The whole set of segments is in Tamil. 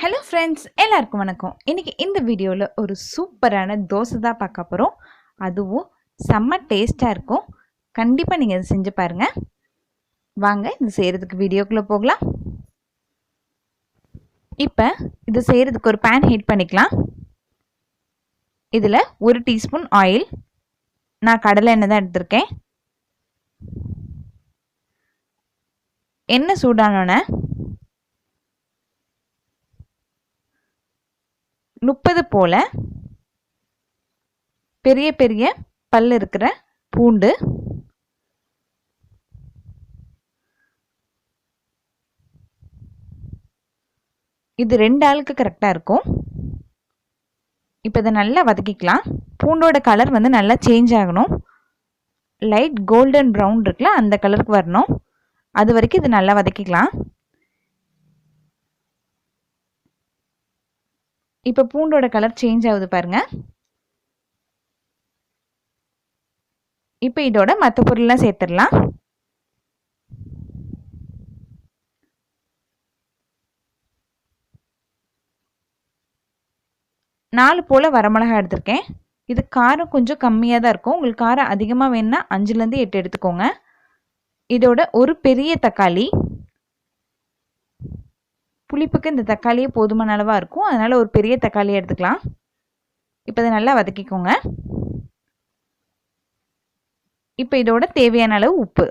ஹலோ ஃப்ரெண்ட்ஸ், எல்லாருக்கும் வணக்கம். இன்றைக்கி இந்த வீடியோவில் ஒரு சூப்பரான தோசை தான் பார்க்க போகிறோம். அதுவும் செம்ம டேஸ்ட்டாக இருக்கும். கண்டிப்பாக நீங்கள் இதை செஞ்சு பாருங்கள். வாங்க இது செய்கிறதுக்கு வீடியோக்குள்ளே போகலாம். இப்போ இது செய்கிறதுக்கு ஒரு பேன் ஹீட் பண்ணிக்கலாம். இதில் 1 டீஸ்பூன் ஆயில், நான் கடலை எண்ணெய் தான் எடுத்திருக்கேன். எண்ணெய் சூடானோன்னே 30 போல் பெரிய பெரிய பல் இருக்கிற பூண்டு, இது 2 ஆளுக்கு கரெக்டாக இருக்கும். இப்போ இதை நல்லா வதக்கிக்கலாம். பூண்டோட கலர் நல்லா சேஞ்ச் ஆகணும். லைட் கோல்டன் ப்ரௌன் இருக்குல்ல, அந்த கலருக்கு வரணும். அது வரைக்கும் இது நல்லா வதக்கிக்கலாம். இப்போ பூண்டோட கலர் சேஞ்ச் ஆகுது பாருங்க. இப்போ இதோட மற்ற பொருள்லாம் சேர்த்துடலாம். நாலு போல் வரமிளகாய் எடுத்திருக்கேன். இது காரம் கொஞ்சம் கம்மியாக தான் இருக்கும். உங்களுக்கு காரம் அதிகமாக வேணும்னா 5லேருந்து 8 எடுத்துக்கோங்க. இதோட ஒரு பெரிய தக்காளி, புளிப்புக்கு இந்த தக்காளியே போதுமான அளவாக இருக்கும். அதனால் ஒரு பெரிய தக்காளியை எடுத்துக்கலாம். இப்போ இதை நல்லா வதக்கிக்கோங்க. இப்போ இதோட தேவையான அளவு உப்பு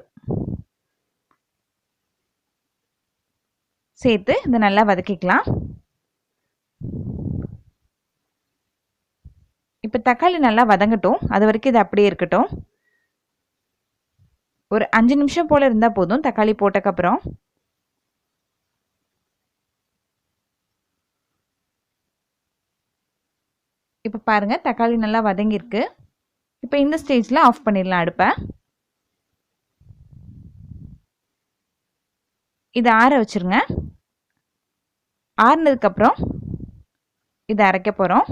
சேர்த்து இதை நல்லா வதக்கிக்கலாம். இப்போ தக்காளி நல்லா வதங்கட்டும். அது வரைக்கும் இது அப்படியே இருக்கட்டும். ஒரு 5 நிமிஷம் போல் இருந்தால் போதும் தக்காளி போட்டக்கப்புறம். இப்போ பாருங்கள், தக்காளி நல்லா வதங்கியிருக்கு. இப்போ இந்த ஸ்டேஜில் ஆஃப் பண்ணிடலாம் அடுப்பை. இதை ஆற வச்சுருங்க. ஆறுனதுக்கப்புறம் இதை அரைக்க போகிறோம்.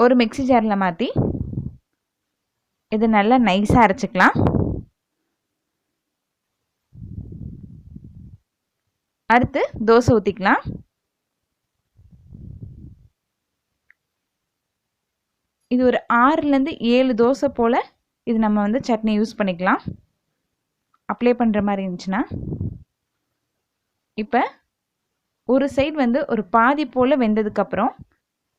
ஒரு மிக்ஸி ஜாரில் மாற்றி இது நல்லா நைஸாக அரைச்சிக்கலாம். அடுத்து தோசை ஊற்றிக்கலாம். இது ஒரு 6லேருந்து 7 தோசை போல் இது நம்ம சட்னி யூஸ் பண்ணிக்கலாம், அப்ளை பண்ணுற மாதிரி இருந்துச்சுன்னா. இப்போ ஒரு சைடு ஒரு பாதி போல் வெந்ததுக்கப்புறம்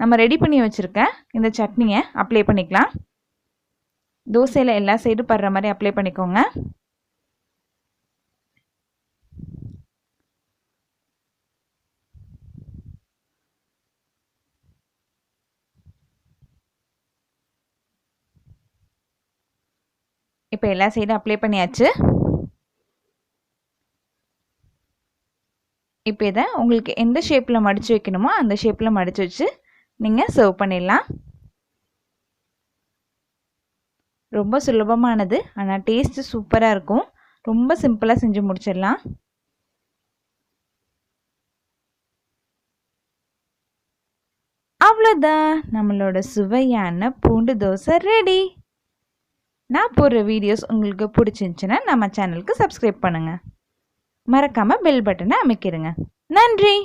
நம்ம ரெடி பண்ணி வச்சுருக்க இந்த சட்னியை அப்ளை பண்ணிக்கலாம். தோசையில் எல்லா சைடும் படுற மாதிரி அப்ளை பண்ணிக்கோங்க. இப்போ எல்லா சைடும் அப்ளை பண்ணியாச்சு. இப்போ இதை உங்களுக்கு எந்த ஷேப்பில் மடித்து வைக்கணுமோ அந்த ஷேப்பில் மடித்து வச்சு நீங்கள் சர்வ் பண்ணிடலாம். ரொம்ப சுலபமானது, ஆனால் டேஸ்ட்டு சூப்பராக இருக்கும். ரொம்ப சிம்பிளாக செஞ்சு முடிச்சிடலாம். அவ்வளோதான், நம்மளோட சுவையான பூண்டு தோசை ரெடி. நான் போடுற வீடியோஸ் உங்களுக்கு பிடிச்சிருந்துச்சுன்னா நம்ம சேனலுக்கு சப்ஸ்கிரைப் பண்ணுங்கள். மறக்காமல் பெல் பட்டனை அமைக்கிடுங்க. நன்றி.